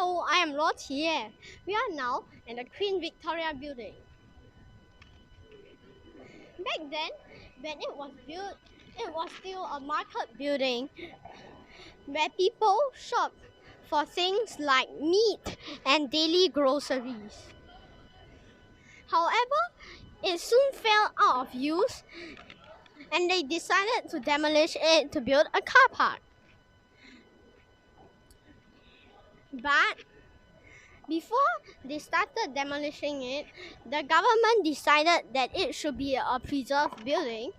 Hello, I am Lo Qie. We are now in the Queen Victoria building. Back then, when it was built, it was still a market building where people shopped for things like meat and daily groceries. However, it soon fell out of use and they decided to demolish it to build a car park. But before they started demolishing it, the government decided that it should be a preserved building,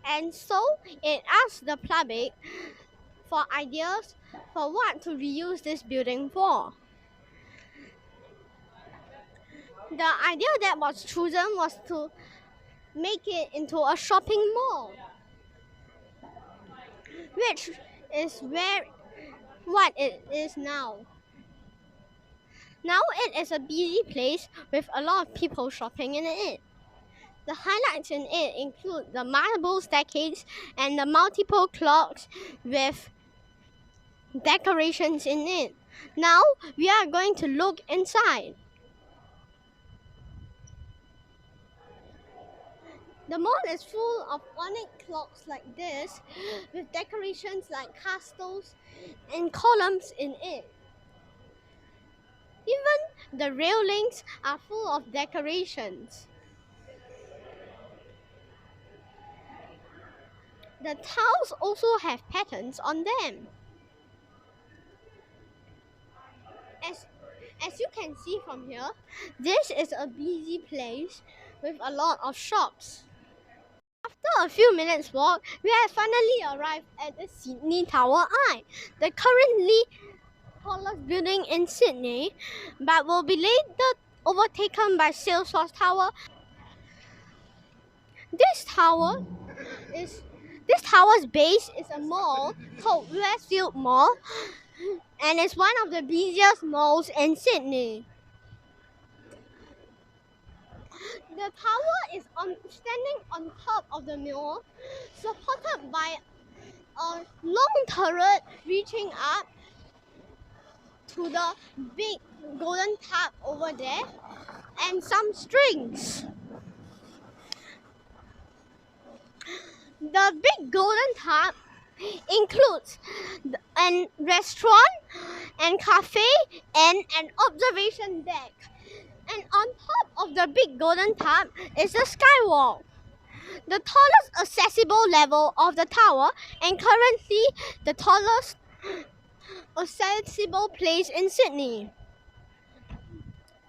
and so it asked the public for ideas for what to reuse this building for. The idea that was chosen was to make it into a shopping mall, which is what it is now. Now it is a busy place with a lot of people shopping in it. The highlights in it include the marble staircase and the multiple clocks with decorations in it. Now we are going to look inside. The mall is full of onyx clocks like this with decorations like castles and columns in it. Even the railings are full of decorations. The tiles also have patterns on them. As you can see from here, this is a busy place with a lot of shops. After a few minutes walk, we have finally arrived at the Sydney Tower Eye, the currently tallest building in Sydney, but will be later overtaken by Salesforce Tower. This tower's base is a mall called Westfield Mall, and it's one of the busiest malls in Sydney. The tower is standing on top of the mall, supported by a long turret reaching up to the big golden tub over there and some strings. The big golden tub includes a restaurant and cafe and an observation deck. And on top of the big golden tub is the skywalk, the tallest accessible level of the tower and currently the tallest accessible place in Sydney,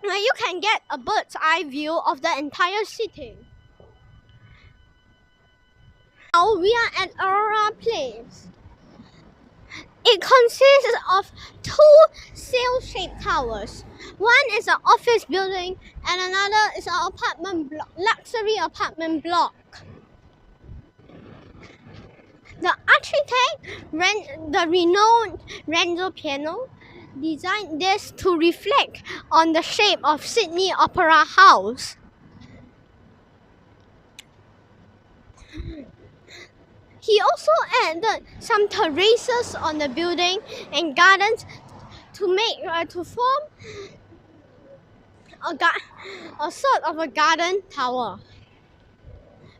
where you can get a bird's eye view of the entire city. Now we are at Aurora Place. It consists of two sail-shaped towers. One is an office building and another is an luxury apartment block. The architect, the renowned Renzo Piano, designed this to reflect on the shape of Sydney Opera House. He also added some terraces on the building and gardens to form a sort of a garden tower.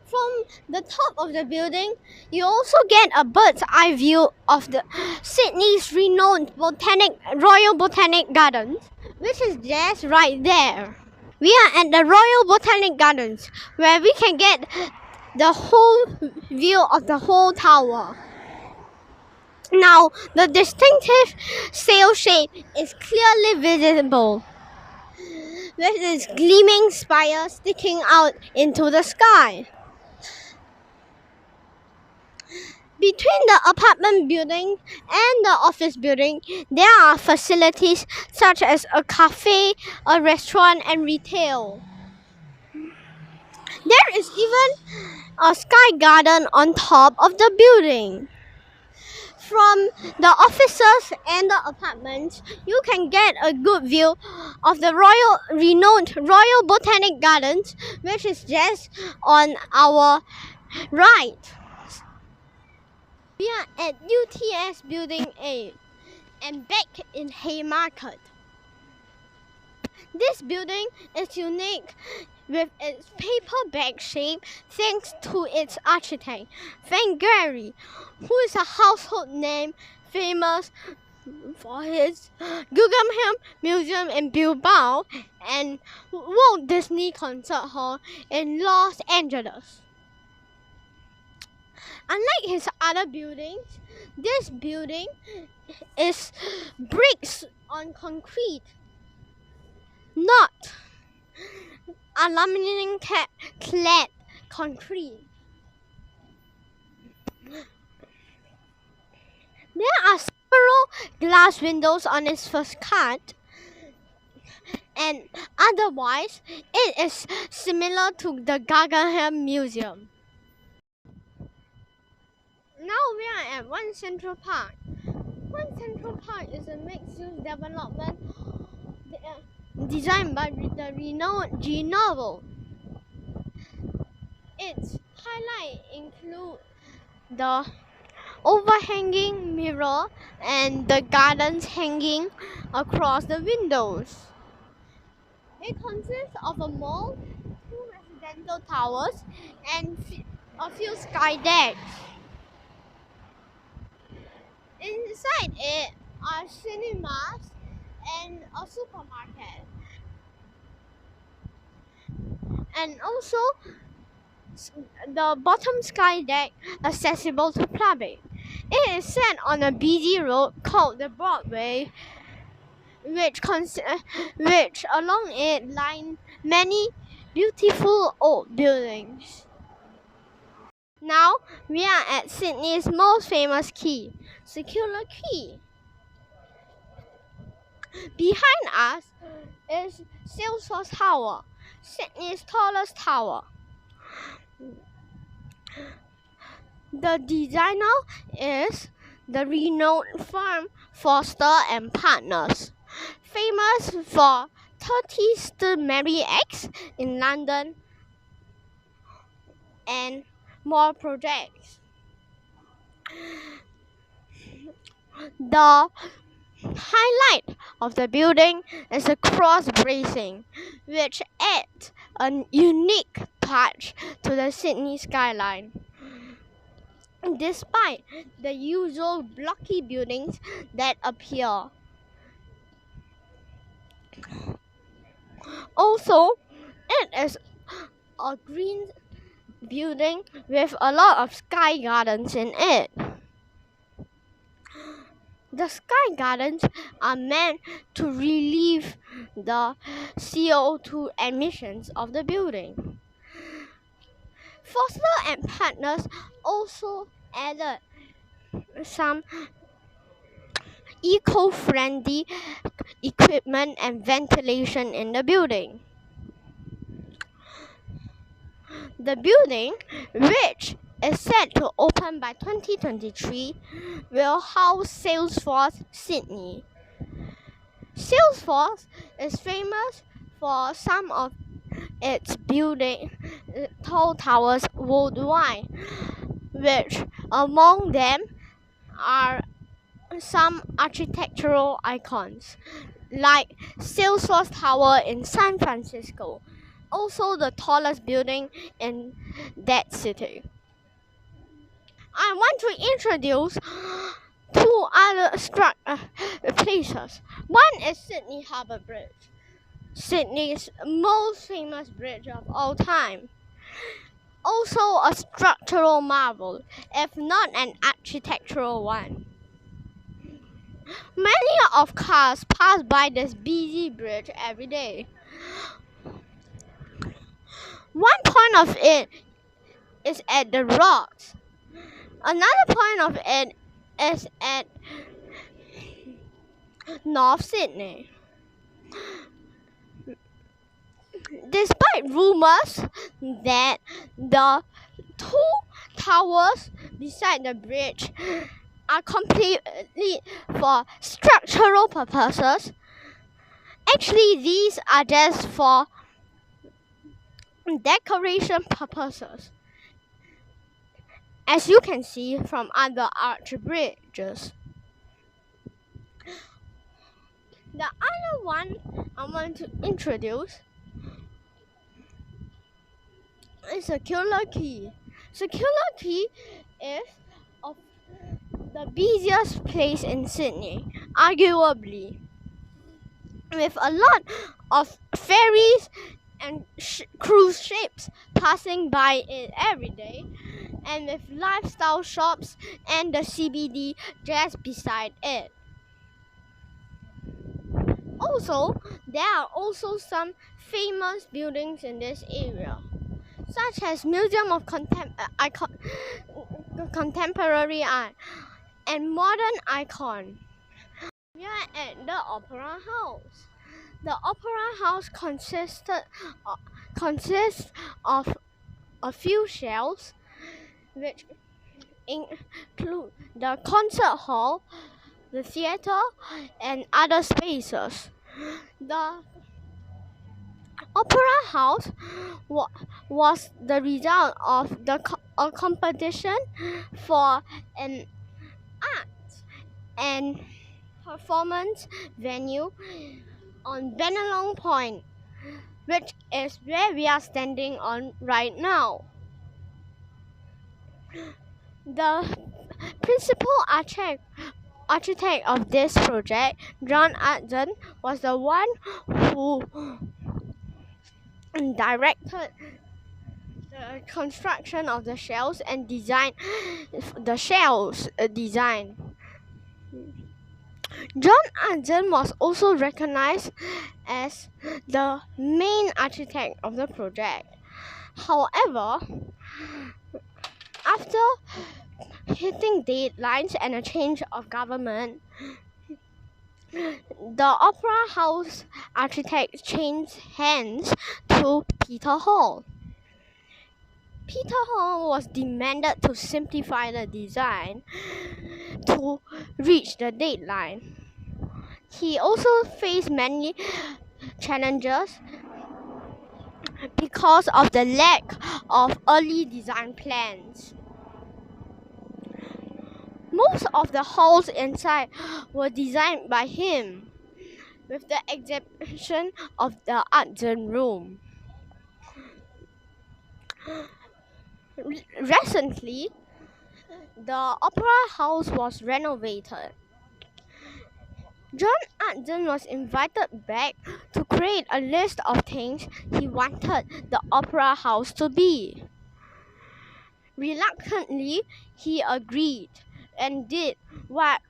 From the top of the building, you also get a bird's eye view of the Sydney's renowned Royal Botanic Gardens, which is just right there. We are at the Royal Botanic Gardens, where we can get the whole view of the whole tower. Now, the distinctive sail shape is clearly visible, with its gleaming spire sticking out into the sky. Between the apartment building and the office building, there are facilities such as a cafe, a restaurant, and retail. There is even a sky garden on top of the building. From the offices and the apartments, you can get a good view of the renowned Royal Botanic Gardens, which is just on our right. We are at UTS Building 8 and back in Haymarket. This building is unique with its paper bag shape thanks to its architect, Frank Gehry, who is a household name famous for his Guggenheim Museum in Bilbao and Walt Disney Concert Hall in Los Angeles. Unlike his other buildings, this building is bricks on concrete, not aluminum clad concrete. There are several glass windows on its first cut, and otherwise it is similar to the Guggenheim Museum. Now we are at One Central Park. One Central Park is a mixed-use development designed by the renowned G. Novel. Its highlights include the overhanging mirror and the gardens hanging across the windows. It consists of a mall, 2 residential towers, and a few sky decks. Inside it are cinemas and a supermarket, and also the bottom sky deck accessible to public. It is set on a busy road called the Broadway, which along it line many beautiful old buildings. Now we are at Sydney's most famous quay, Circular Quay. Behind us is Salesforce Tower, Sydney's tallest tower. The designer is the renowned firm Foster and Partners, famous for 30 St Mary X in London and more projects. The highlight of the building is the cross bracing, which adds a unique touch to the Sydney skyline. Despite the usual blocky buildings that appear. Also, it is a green building with a lot of sky gardens in it. The sky gardens are meant to relieve the CO2 emissions of the building. Foster and Partners also added some eco-friendly equipment and ventilation in the building. The building, which is set to open by 2023, will house Salesforce Sydney. Salesforce is famous for some of its building tall towers worldwide, which among them are some architectural icons like Salesforce Tower in San Francisco, also the tallest building in that city. I want to introduce two other places. One is Sydney Harbour Bridge, Sydney's most famous bridge of all time. Also a structural marvel, if not an architectural one. Many of cars pass by this busy bridge every day. One point of it is at the Rocks. Another point of it is at North Sydney. Despite rumors that the two towers beside the bridge are completely for structural purposes, actually these are just for decoration purposes, as you can see from other arch bridges. The other one I want to introduce is Circular Quay. Circular Quay is of the busiest place in Sydney, arguably, with a lot of ferries and cruise ships passing by it every day, and with lifestyle shops and the CBD just beside it. Also, there are also some famous buildings in this area, such as Museum of Contemporary Art and Modern Icon. We are at the Opera House. The Opera House consists of a few shelves, which include the concert hall, the theater, and other spaces. The Opera House was the result of a competition for an art and performance venue on Bennelong Point, which is where we are standing on right now. The principal architect of this project, John Adson, was the one who directed the construction of the shells and designed the shells design. John Adson was also recognized as the main architect of the project. However, after hitting deadlines and a change of government, the Opera House architect changed hands to Peter Hall. Peter Hall was demanded to simplify the design to reach the deadline. He also faced many challenges because of the lack of early design plans. Most of the halls inside were designed by him, with the exception of the Adson Room. Recently, the Opera House was renovated. John Adson was invited back to create a list of things he wanted the Opera House to be. Reluctantly, he agreed and did what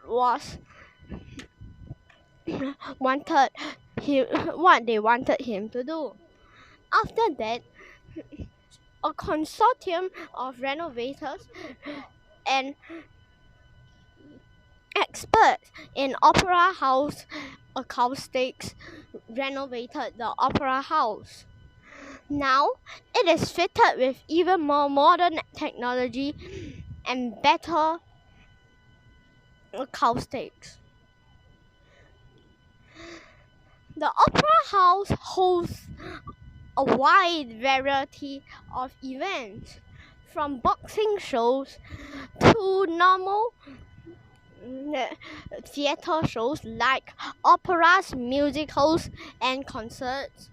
they wanted him to do. After that, a consortium of renovators and experts in Opera House acoustics renovated the Opera House. Now, it is fitted with even more modern technology and better acoustics. The Opera House hosts a wide variety of events, from boxing shows to normal theater shows like operas, musicals, and concerts,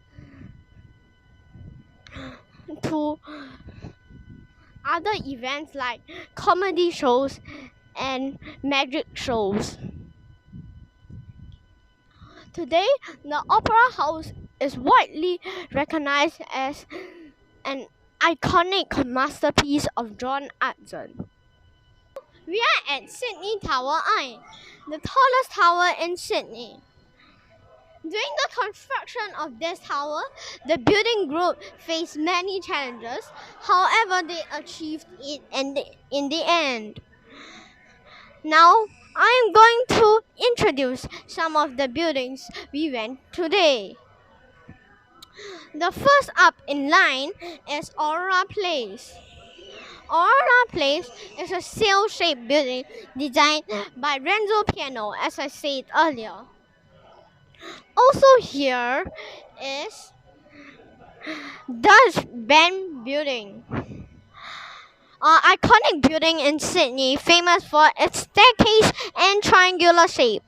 to other events like comedy shows and magic shows. Today, the Opera House is widely recognized as an iconic masterpiece of John Adson. We are at Sydney Tower Eye, the tallest tower in Sydney. During the construction of this tower, the building group faced many challenges. However, they achieved it in the end. Now, I am going to introduce some of the buildings we went today. The first up in line is Aurora Place. Aurora Place is a sail-shaped building designed by Renzo Piano, as I said earlier. Also here is Dutch Band Building, an iconic building in Sydney famous for its staircase and triangular shape.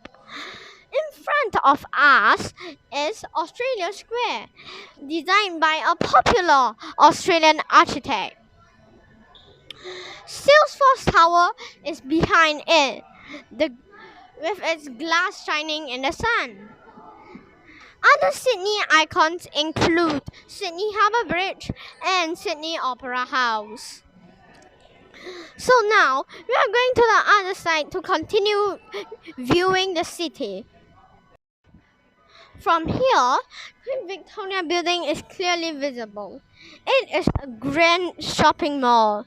In front of us is Australia Square, designed by a popular Australian architect. Salesforce Tower is behind it, with its glass shining in the sun. Other Sydney icons include Sydney Harbour Bridge and Sydney Opera House. So now we are going to the other side to continue viewing the city. From here, Queen Victoria Building is clearly visible. It is a grand shopping mall.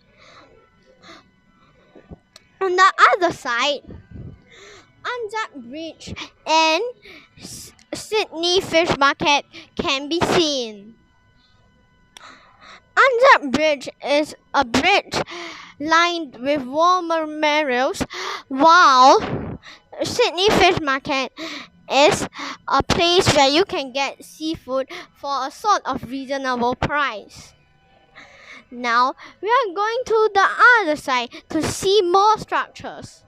On the other side, Anzac Bridge and Sydney Fish Market can be seen. Anzac Bridge is a bridge lined with war memorials, while Sydney Fish Market is a place where you can get seafood for a sort of reasonable price. Now we are going to the other side to see more structures.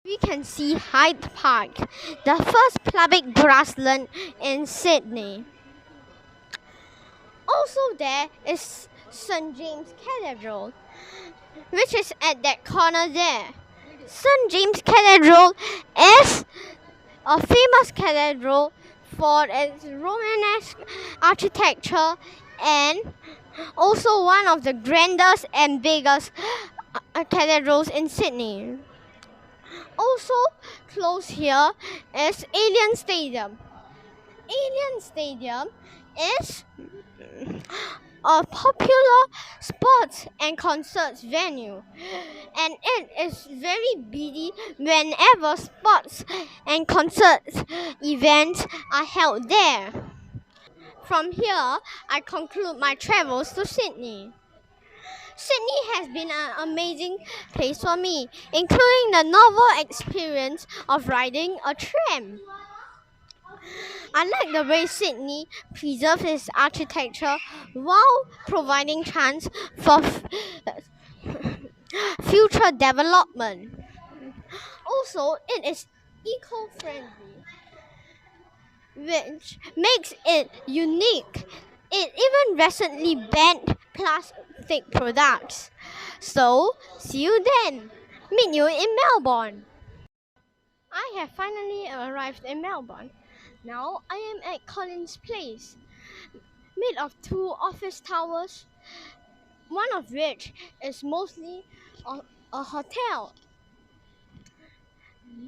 We can see Hyde Park, the first public grassland in Sydney. Also there is St. James Cathedral, which is at that corner there. St. James Cathedral is a famous cathedral for its Romanesque architecture and also one of the grandest and biggest cathedrals in Sydney. Also close here is Alien Stadium. Alien Stadium is a popular sports and concerts venue, and it is very busy whenever sports and concerts events are held there. From here, I conclude my travels to Sydney. Sydney has been an amazing place for me, including the novel experience of riding a tram. I like the way Sydney preserves its architecture while providing chance for future development. Also, it is eco-friendly, which makes it unique. It even recently banned plastic products. So, see you then. Meet you in Melbourne. I have finally arrived in Melbourne. Now I am at Collins Place, made of two office towers, one of which is mostly a hotel.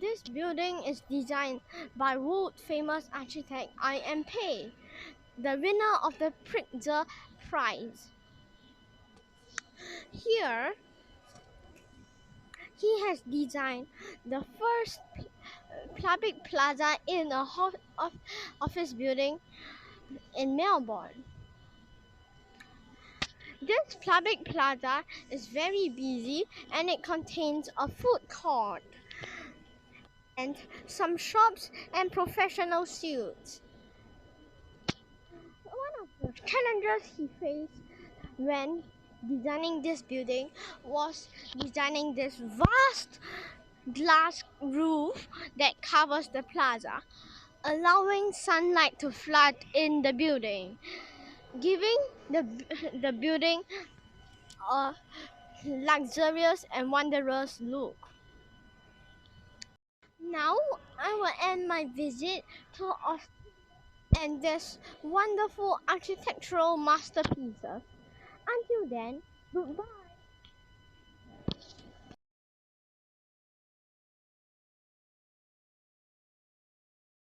This building is designed by world famous architect I.M. Pei, the winner of the Pritzker Prize. Here, he has designed the first public plaza in a office building in Melbourne. This public plaza is very busy and it contains a food court and some shops and professional suites. One of the challenges he faced when designing this building was designing this vast glass roof that covers the plaza, allowing sunlight to flood in the building, giving the building a luxurious and wondrous look. Now I will end my visit to and this wonderful architectural masterpieces. Until then, goodbye.